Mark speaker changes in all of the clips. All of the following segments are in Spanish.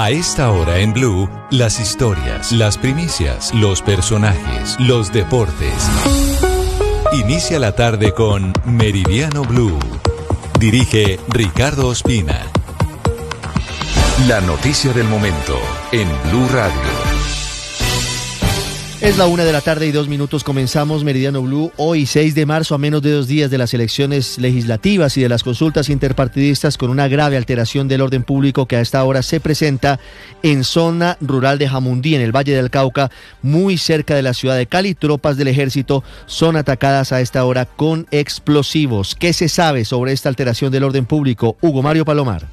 Speaker 1: A esta hora en Blue, las historias, las primicias, los personajes, los deportes. Inicia la tarde con Meridiano Blue. Dirige Ricardo Ospina. La noticia del momento en Blue Radio.
Speaker 2: Es la 1:02 p.m. Comenzamos Meridiano Blue. Hoy, 6 de marzo, a menos de 2 días de las elecciones legislativas y de las consultas interpartidistas, con una grave alteración del orden público que a esta hora se presenta en zona rural de Jamundí, en el Valle del Cauca, muy cerca de la ciudad de Cali. Tropas del ejército son atacadas a esta hora con explosivos. ¿Qué se sabe sobre esta alteración del orden público? Hugo Mario Palomar.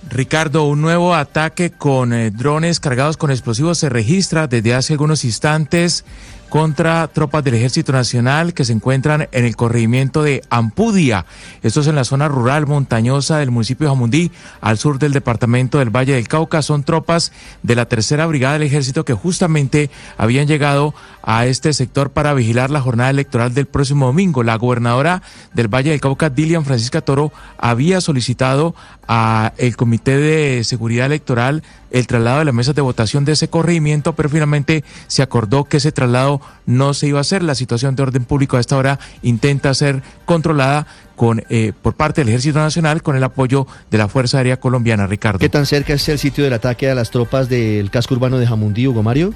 Speaker 3: Ricardo, un nuevo ataque con drones cargados con explosivos se registra desde hace algunos instantes contra tropas del Ejército Nacional que se encuentran en el corregimiento de Ampudia. Esto es en la zona rural montañosa del municipio de Jamundí, al sur del departamento del Valle del Cauca. Son tropas de la Tercera Brigada del Ejército que justamente habían llegado a este sector para vigilar la jornada electoral del próximo domingo. La gobernadora del Valle del Cauca, Dilian Francisca Toro, había solicitado a el Comité de Seguridad Electoral el traslado de las mesas de votación de ese corregimiento, pero finalmente se acordó que ese traslado no se iba a hacer. La situación de orden público a esta hora intenta ser controlada por parte del Ejército Nacional con el apoyo de la Fuerza Aérea Colombiana. Ricardo.
Speaker 2: ¿Qué tan cerca es el sitio del ataque a las tropas del casco urbano de Jamundí, Hugo Mario?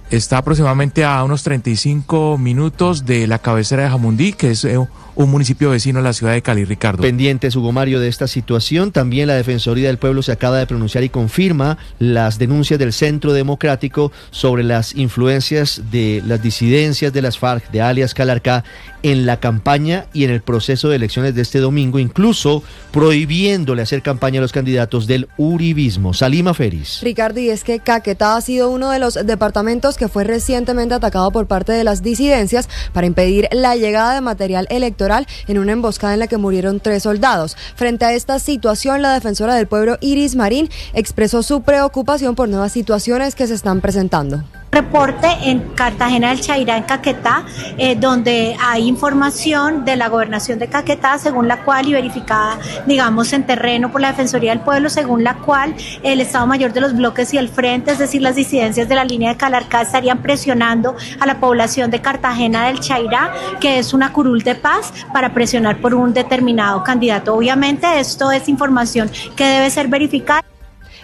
Speaker 3: Está aproximadamente a unos 35 minutos de la cabecera de Jamundí, que es un municipio vecino a la ciudad de Cali, Ricardo.
Speaker 2: Pendientes, Hugo Mario, de esta situación. También la Defensoría del Pueblo se acaba de pronunciar y confirma las denuncias del Centro Democrático sobre las influencias de las disidencias de las FARC, de alias Calarcá, en la campaña y en el proceso de elecciones de este domingo, incluso prohibiéndole hacer campaña a los candidatos del uribismo. Salima Feris.
Speaker 4: Ricardo, y es que Caquetá ha sido uno de los departamentos que fue recientemente atacado por parte de las disidencias para impedir la llegada de material electoral en una emboscada en la que murieron 3 soldados. Frente a esta situación, la defensora del pueblo, Iris Marín, expresó su preocupación por nuevas situaciones que se están presentando.
Speaker 5: Reporte en Cartagena del Chairá, en Caquetá, donde hay información de la gobernación de Caquetá, según la cual, y verificada, digamos, en terreno por la Defensoría del Pueblo, según la cual el Estado Mayor de los Bloques y el Frente, es decir, las disidencias de la línea de Calarcá, estarían presionando a la población de Cartagena del Chairá, que es una curul de paz, para presionar por un determinado candidato. Obviamente esto es información que debe ser verificada.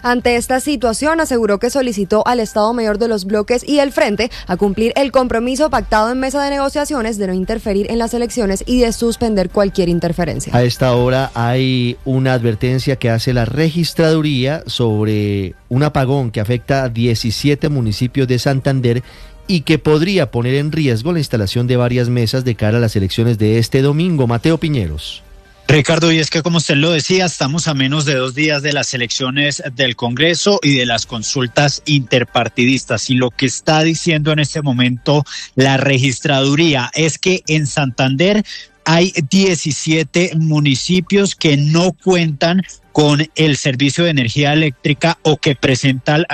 Speaker 4: Ante esta situación, aseguró que solicitó al Estado Mayor de los Bloques y el Frente a cumplir el compromiso pactado en mesa de negociaciones de no interferir en las elecciones y de suspender cualquier interferencia.
Speaker 2: A esta hora hay una advertencia que hace la registraduría sobre un apagón que afecta a 17 municipios de Santander y que podría poner en riesgo la instalación de varias mesas de cara a las elecciones de este domingo. Mateo Piñeros.
Speaker 6: Ricardo, y es que como usted lo decía, estamos a menos de 2 días de las elecciones del Congreso y de las consultas interpartidistas, y lo que está diciendo en este momento la registraduría es que en Santander hay 17 municipios que no cuentan con el servicio de energía eléctrica o que presentan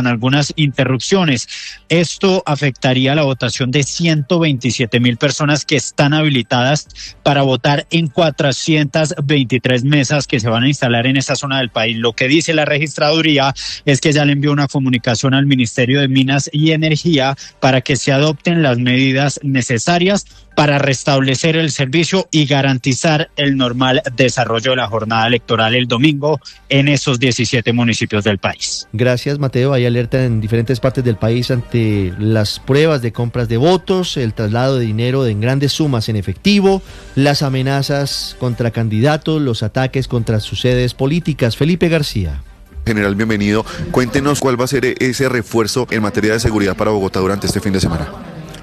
Speaker 6: algunas interrupciones. Esto afectaría la votación de 127,000 personas que están habilitadas para votar en 423 mesas que se van a instalar en esa zona del país. Lo que dice la registraduría es que ya le envió una comunicación al Ministerio de Minas y Energía para que se adopten las medidas necesarias para restablecer el servicio y garantizar el normal desarrollo de la jornada electoral el domingo en esos 17 municipios del país.
Speaker 2: Gracias, Mateo. Hay alerta en diferentes partes del país ante las pruebas de compras de votos, el traslado de dinero en grandes sumas en efectivo, las amenazas contra candidatos, los ataques contra sus sedes políticas. Felipe García.
Speaker 7: General, bienvenido. Cuéntenos cuál va a ser ese refuerzo en materia de seguridad para Bogotá durante este fin de semana.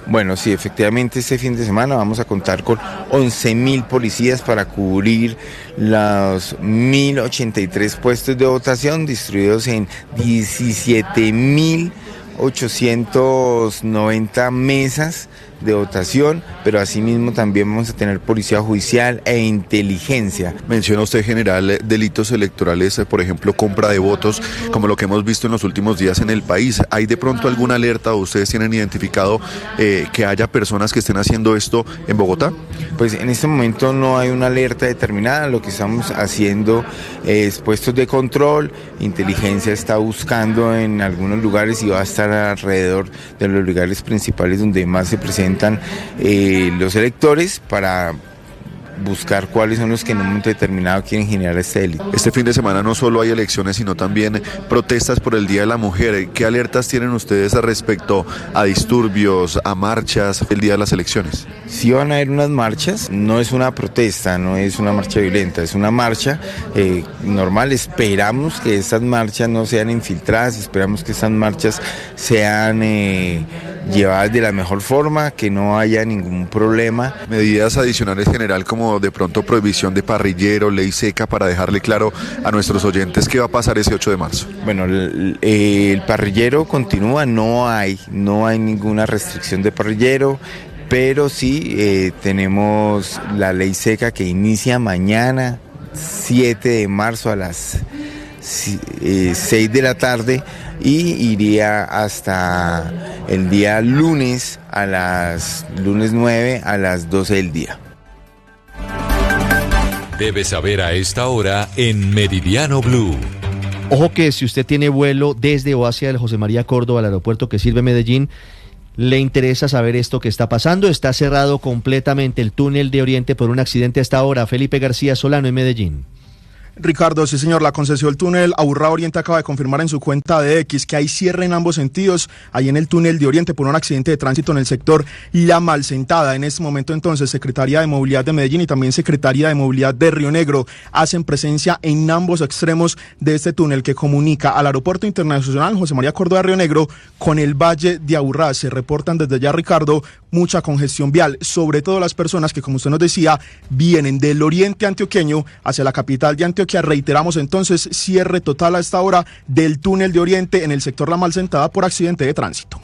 Speaker 8: Bueno, sí, efectivamente este fin de semana vamos a contar con 11,000 policías para cubrir los 1,083 puestos de votación distribuidos en 17,890 mesas de dotación, pero asimismo también vamos a tener policía judicial e inteligencia.
Speaker 7: Menciona usted, general, delitos electorales, por ejemplo, compra de votos, como lo que hemos visto en los últimos días en el país. ¿Hay de pronto alguna alerta o ustedes tienen identificado que haya personas que estén haciendo esto en Bogotá?
Speaker 8: Pues en este momento no hay una alerta determinada, lo que estamos haciendo es puestos de control, inteligencia está buscando en algunos lugares y va a estar alrededor de los lugares principales donde más se presentan los electores para buscar cuáles son los que en un momento determinado quieren generar este delito.
Speaker 7: Este fin de semana no solo hay elecciones, sino también protestas por el Día de la Mujer. ¿Qué alertas tienen ustedes respecto a disturbios, a marchas el día de las elecciones?
Speaker 8: Sí van a haber unas marchas, no es una protesta, no es una marcha violenta, es una marcha normal. Esperamos que estas marchas no sean infiltradas, esperamos que estas marchas sean llevadas de la mejor forma, que no haya ningún problema.
Speaker 7: Medidas adicionales, general, como de pronto prohibición de parrillero, ley seca, para dejarle claro a nuestros oyentes qué va a pasar ese 8 de marzo.
Speaker 8: Bueno, el parrillero continúa, no hay ninguna restricción de parrillero, pero sí tenemos la ley seca que inicia mañana, 7 de marzo a las 6 de la tarde y iría hasta el día lunes 9 a las 12 del día.
Speaker 1: Debes saber a esta hora en Meridiano Blue.
Speaker 2: Ojo que si usted tiene vuelo desde o hacia el José María Córdoba, al aeropuerto que sirve Medellín, le interesa saber esto que está pasando. Está cerrado completamente el túnel de Oriente por un accidente hasta ahora. Felipe García Solano en Medellín.
Speaker 9: Ricardo, sí señor, la concesión del túnel Aburrá Oriente acaba de confirmar en su cuenta de X que hay cierre en ambos sentidos, ahí en el túnel de Oriente por un accidente de tránsito en el sector La Malsentada. En este momento entonces Secretaría de Movilidad de Medellín y también Secretaría de Movilidad de Río Negro hacen presencia en ambos extremos de este túnel que comunica al Aeropuerto Internacional José María Córdoba de Río Negro con el Valle de Aburrá. Se reportan desde allá, Ricardo, mucha congestión vial, sobre todo las personas que, como usted nos decía, vienen del oriente antioqueño hacia la capital de Antioquia. Reiteramos entonces, cierre total a esta hora del túnel de Oriente en el sector La Malsentada por accidente de tránsito.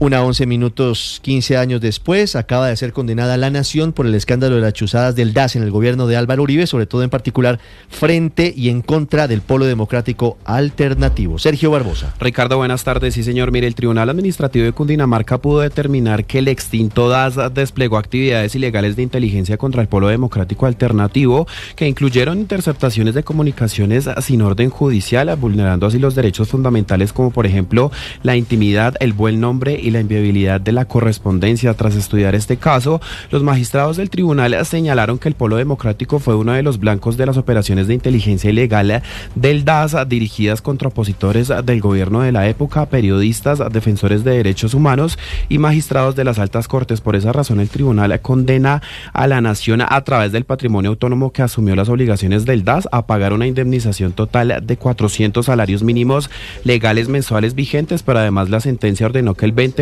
Speaker 2: 1:11, 15 años después, acaba de ser condenada la nación por el escándalo de las chuzadas del DAS en el gobierno de Álvaro Uribe, sobre todo en particular frente y en contra del Polo Democrático Alternativo. Sergio Barbosa.
Speaker 10: Ricardo, buenas tardes. Sí, señor. Mire, el Tribunal Administrativo de Cundinamarca pudo determinar que el extinto DAS desplegó actividades ilegales de inteligencia contra el Polo Democrático Alternativo, que incluyeron interceptaciones de comunicaciones sin orden judicial, vulnerando así los derechos fundamentales como, por ejemplo, la intimidad, el buen nombre y la inviolabilidad de la correspondencia. Tras estudiar este caso, los magistrados del tribunal señalaron que el Polo Democrático fue uno de los blancos de las operaciones de inteligencia ilegal del DAS dirigidas contra opositores del gobierno de la época, periodistas, defensores de derechos humanos y magistrados de las altas cortes. Por esa razón, el tribunal condena a la nación a través del patrimonio autónomo que asumió las obligaciones del DAS a pagar una indemnización total de 400 salarios mínimos legales mensuales vigentes, pero además la sentencia ordenó que el 20%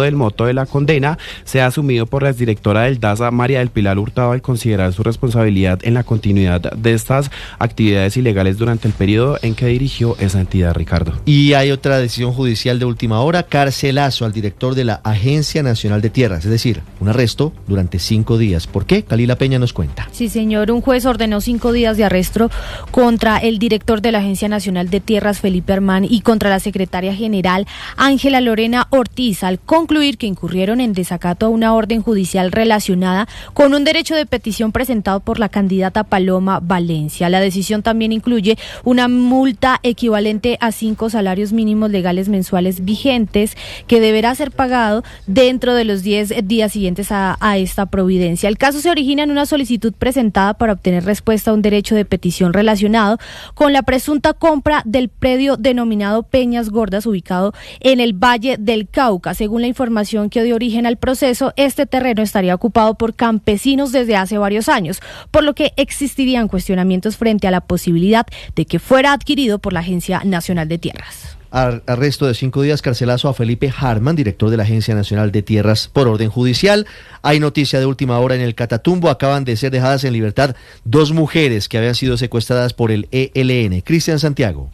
Speaker 10: del monto de la condena sea asumido por la exdirectora del DAS, María del Pilar Hurtado, al considerar su responsabilidad en la continuidad de estas actividades ilegales durante el periodo en que dirigió esa entidad, Ricardo.
Speaker 2: Y hay otra decisión judicial de última hora, carcelazo al director de la Agencia Nacional de Tierras, es decir, un arresto durante 5 días. ¿Por qué? Calila Peña nos cuenta.
Speaker 11: Sí, señor, un juez ordenó 5 días de arresto contra el director de la Agencia Nacional de Tierras, Felipe Armán, y contra la secretaria general, Ángela Lorena Ortiz, al concluir que incurrieron en desacato a una orden judicial relacionada con un derecho de petición presentado por la candidata Paloma Valencia. La decisión también incluye una multa equivalente a 5 salarios mínimos legales mensuales vigentes que deberá ser pagado dentro de los 10 días siguientes a esta providencia. El caso se origina en una solicitud presentada para obtener respuesta a un derecho de petición relacionado con la presunta compra del predio denominado Peñas Gordas, ubicado en el Valle del Cauca. Según la información que dio origen al proceso, este terreno estaría ocupado por campesinos desde hace varios años, por lo que existirían cuestionamientos frente a la posibilidad de que fuera adquirido por la Agencia Nacional de Tierras.
Speaker 2: Arresto de 5 días, carcelazo a Felipe Harman, director de la Agencia Nacional de Tierras, por orden judicial. Hay noticia de última hora en el Catatumbo. Acaban de ser dejadas en libertad 2 mujeres que habían sido secuestradas por el ELN. Cristian Santiago.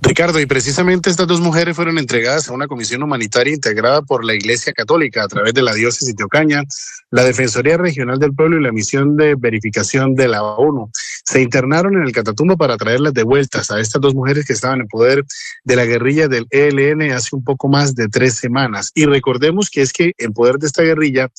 Speaker 12: Ricardo, y precisamente estas dos mujeres fueron entregadas a una comisión humanitaria integrada por la Iglesia Católica a través de la diócesis de Ocaña, la Defensoría Regional del Pueblo y la misión de verificación de la ONU. Se internaron en el Catatumbo para traerlas de vueltas a estas dos mujeres que estaban en poder de la guerrilla del ELN hace un poco más de 3 semanas. Y recordemos que es que en poder de esta guerrilla,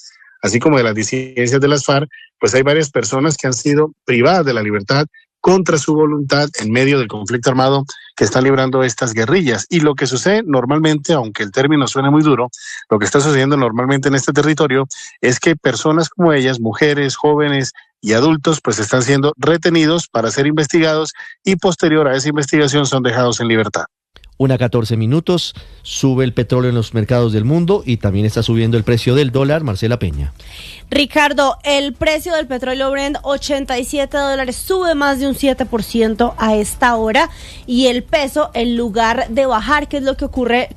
Speaker 12: así como de las disidencias de las FARC, pues hay varias personas que han sido privadas de la libertad contra su voluntad en medio del conflicto armado que están librando estas guerrillas. Y lo que sucede normalmente, aunque el término suene muy duro, lo que está sucediendo normalmente en este territorio es que personas como ellas, mujeres, jóvenes y adultos, pues están siendo retenidos para ser investigados y posterior a esa investigación son dejados en libertad.
Speaker 2: 1:14, sube el petróleo en los mercados del mundo y también está subiendo el precio del dólar. Marcela Peña.
Speaker 13: Ricardo, el precio del petróleo Brent, $87, sube más de un 7% a esta hora, y el peso, en lugar de bajar, que es lo que ocurría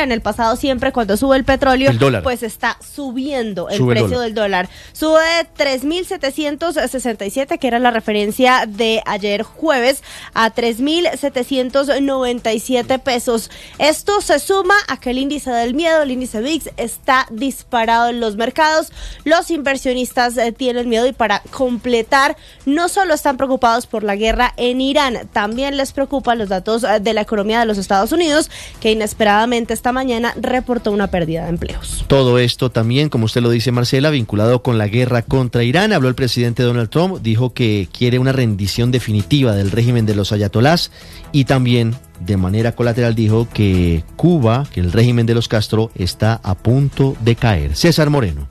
Speaker 13: en el pasado siempre cuando sube el petróleo, pues está subiendo el precio del dólar. Sube de 3.767, que era la referencia de ayer jueves, a 3.797 pesos. Esto se suma a que el índice del miedo, el índice VIX, está disparado en los mercados. Los inversionistas tienen miedo, y para completar, no solo están preocupados por la guerra en Irán, también les preocupan los datos de la economía de los Estados Unidos, que inesperadamente esta mañana reportó una pérdida de empleos.
Speaker 2: Todo esto también, como usted lo dice, Marcela, vinculado con la guerra contra Irán. Habló el presidente Donald Trump, dijo que quiere una rendición definitiva del régimen de los ayatolás, y también de manera colateral dijo que Cuba, que el régimen de los Castro, está a punto de caer. César Moreno.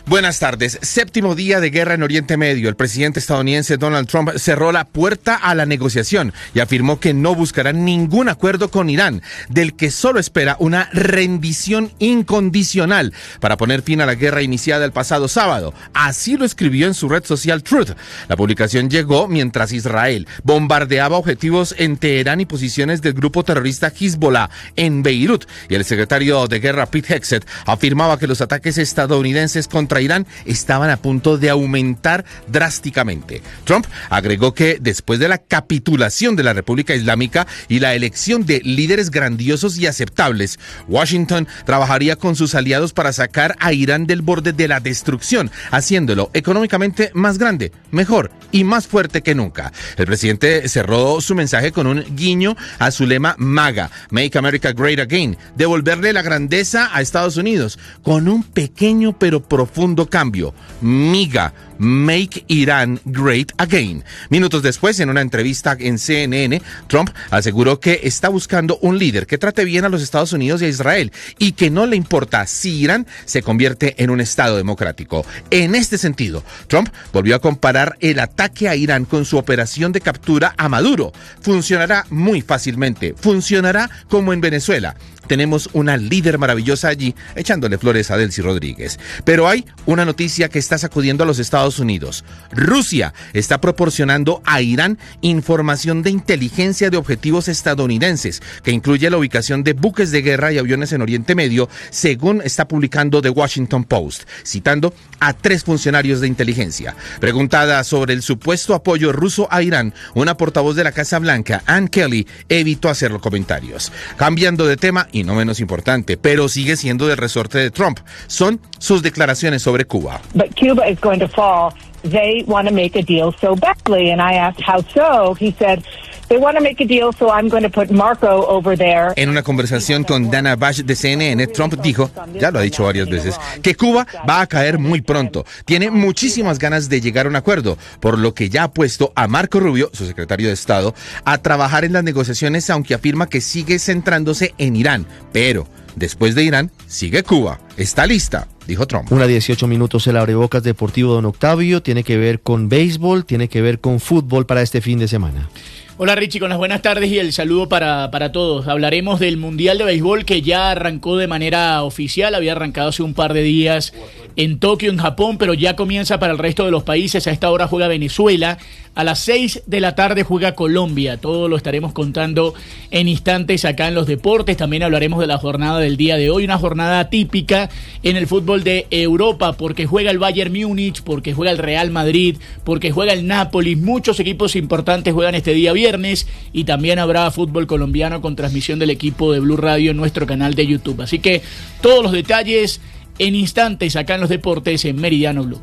Speaker 14: Buenas tardes. 7º día de guerra en Oriente Medio. El presidente estadounidense Donald Trump cerró la puerta a la negociación y afirmó que no buscará ningún acuerdo con Irán, del que solo espera una rendición incondicional para poner fin a la guerra iniciada el pasado sábado. Así lo escribió en su red social Truth. La publicación llegó mientras Israel bombardeaba objetivos en Teherán y posiciones del grupo terrorista Hezbollah en Beirut, y el secretario de Guerra Pete Hegseth afirmaba que los ataques estadounidenses contra Irán estaban a punto de aumentar drásticamente. Trump agregó que después de la capitulación de la República Islámica y la elección de líderes grandiosos y aceptables, Washington trabajaría con sus aliados para sacar a Irán del borde de la destrucción, haciéndolo económicamente más grande, mejor y más fuerte que nunca. El presidente cerró su mensaje con un guiño a su lema MAGA, Make America Great Again, devolverle la grandeza a Estados Unidos, con un pequeño pero profundo cambio: MIGA, Make Iran Great Again. Minutos después, en una entrevista en CNN, Trump aseguró que está buscando un líder que trate bien a los Estados Unidos y a Israel, y que no le importa si Irán se convierte en un Estado democrático. En este sentido, Trump volvió a comparar el ataque a Irán con su operación de captura a Maduro. Funcionará muy fácilmente, funcionará como en Venezuela. Tenemos una líder maravillosa allí, echándole flores a Delcy Rodríguez. Pero hay una noticia que está sacudiendo a los Estados Unidos. Rusia está proporcionando a Irán información de inteligencia de objetivos estadounidenses, que incluye la ubicación de buques de guerra y aviones en Oriente Medio, según está publicando The Washington Post, citando a 3 funcionarios de inteligencia. Preguntada sobre el supuesto apoyo ruso a Irán, una portavoz de la Casa Blanca, Ann Kelly, evitó hacer los comentarios. Cambiando de tema, y no menos importante, pero sigue siendo del resorte de Trump, son sus declaraciones sobre Cuba.
Speaker 15: But Cuba is going to fall. They want to make a deal so badly, and I asked how so. He said they want to make a deal, so I'm going to put Marco over there.
Speaker 14: En una conversación con Dana Bash de CNN, Trump dijo, ya lo ha dicho varias veces, que Cuba va a caer muy pronto. Tiene muchísimas ganas de llegar a un acuerdo, por lo que ya ha puesto a Marco Rubio, su secretario de Estado, a trabajar en las negociaciones, aunque afirma que sigue centrándose en Irán. Pero después de Irán, sigue Cuba. Está lista, dijo Trump.
Speaker 2: 1:18, el abrebocas deportivo Don Octavio. Tiene que ver con béisbol, tiene que ver con fútbol para este fin de semana.
Speaker 16: Hola Richie, con las buenas tardes y el saludo para todos. Hablaremos del Mundial de Béisbol, que ya arrancó de manera oficial, había arrancado hace un par de días en Tokio, en Japón, pero ya comienza para el resto de los países. A esta hora juega Venezuela, a las 6 de la tarde juega Colombia. Todo lo estaremos contando en instantes acá en Los Deportes. También hablaremos de la jornada del día de hoy, una jornada típica en el fútbol de Europa, porque juega el Bayern Múnich, porque juega el Real Madrid, porque juega el Napoli. Muchos equipos importantes juegan este día viernes, y también habrá fútbol colombiano con transmisión del equipo de Blue Radio en nuestro canal de YouTube. Así que todos los detalles en instantes acá en Los Deportes en Meridiano Blue.